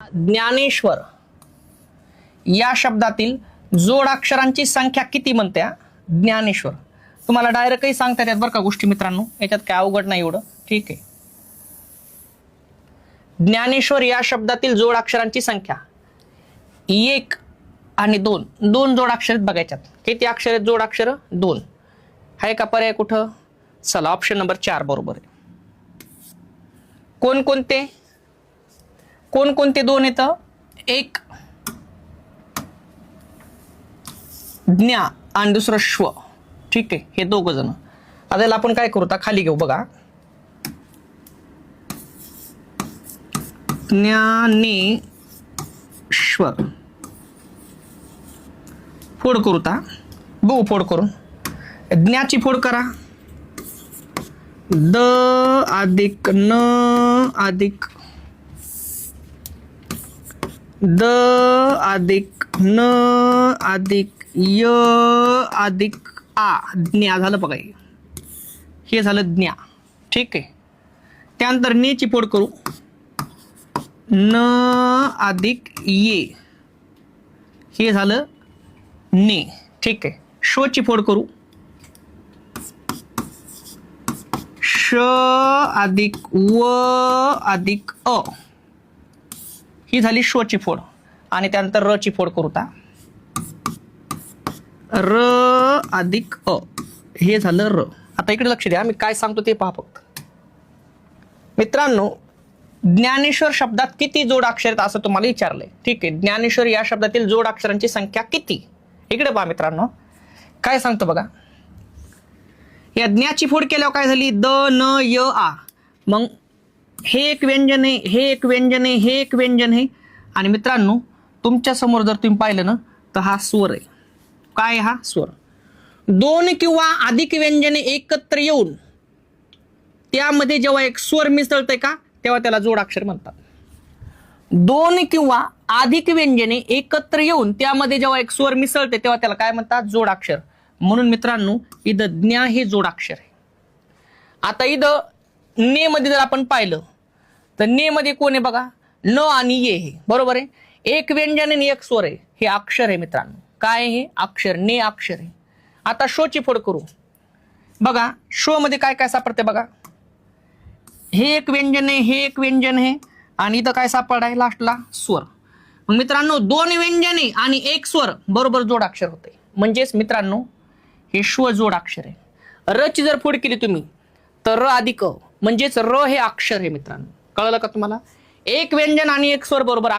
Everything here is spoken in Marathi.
ज्ञानेश्वर या शब्दातील जोडाक्षरांची संख्या किती म्हणते? ज्ञानेश्वर. तुम्हाला डायरेक्टही सांगता येतात बरं का गोष्टी मित्रांनो, याच्यात काय अवघड नाही एवढं. ठीक आहे. ज्ञानेश्वर या शब्दातील जोडाक्षरांची संख्या 1 आणि 2 दोन जोडाक्षर बघायच्यात. किती अक्षर आहेत जोडाक्षर? 2. आहे का पर्याय कुठं? चला ऑप्शन नंबर 4 बरोबर आहे. कोणकोणते कोणकोणते 2 येतं? एक ज्ञा आणि दुसरं श्व. ठीक आहे, हे दोघ जण. आता याला आपण काय करू? खाली घेऊ बघा. ज्ञानेश्वर फोड करू ता बघू. फोड करून ज्ञाची फोड करा. द अधिक न अधिक द अधिक न अधिक य अधिक आ. ज्ञा झालं बघा. हे झालं ज्ञा. ठीक आहे. त्यानंतर नेची फोड करू. न अधिक ये. हे झालं ने. ठीक आहे. शोची फोड करू. श अधिक व अधिक अ. ही झाली शोची फोड. आणि त्यानंतर र ची फोड करू ता. र अधिक अ. हे झालं र. आता इकडे लक्ष द्या, मी काय सांगतो ते पहा फक्त मित्रांनो. ज्ञानेश्वर शब्दात किती जोडाक्षर आहेत असं तुम्हाला विचारलंय. ठीक आहे. ज्ञानेश्वर या शब्दातील जोडाक्षरांची संख्या किती? इकडे पहा मित्रांनो, काय सांगतो बघा. या ज्ञाची फोड केल्यावर काय झाली? द न य आ. मग हे एक व्यंजन आहे, हे एक व्यंजन आहे, हे एक व्यंजन आहे. आणि मित्रांनो तुमच्या समोर जर तुम्ही पाहिलं ना तर हा स्वर आहे. काय? हा स्वर. 2 किंवा अधिक व्यंजने एकत्र येऊन त्यामध्ये जेव्हा एक स्वर मिसळतंय का तेव्हा त्याला जोडाक्षर म्हणतात. 2 किंवा अधिक व्यंजने एकत्र येऊन त्यामध्ये जेव्हा एक स्वर मिसळते तेव्हा त्याला काय म्हणतात? जोडाक्षर. म्हणून मित्रांनो इथं ज्ञा हे जोडाक्षर आहे. आता इथं ने मध्ये जर आपण पाहिलं तर ने मध्ये कोण आहे बघा? न आणि ये हे. बरोबर आहे. एक व्यंजन आणि एक स्वर आहे. हे अक्षर आहे मित्रांनो. काय? हे अक्षर. ने अक्षर आहे. आता शोची फोड करू बघा. शो मध्ये काय काय सापडते बघा. हे एक व्यंजन आहे, हे एक व्यंजन आहे. आणि इथं काय सापड आहे? लास्टला स्वर. मग मित्रांनो 2 व्यंजने आणि एक स्वर बरोबर जोडाक्षर होते. म्हणजेच मित्रांनो हे श्व जोडाक्षर आहे. र ची जर फोड केली तुम्ही तर र अधिक अ. म्हणजेच र हे अक्षर आहे मित्रांनो. कळलं का तुम्हाला? एक व्यंजन आणि एक स्वर बरोबर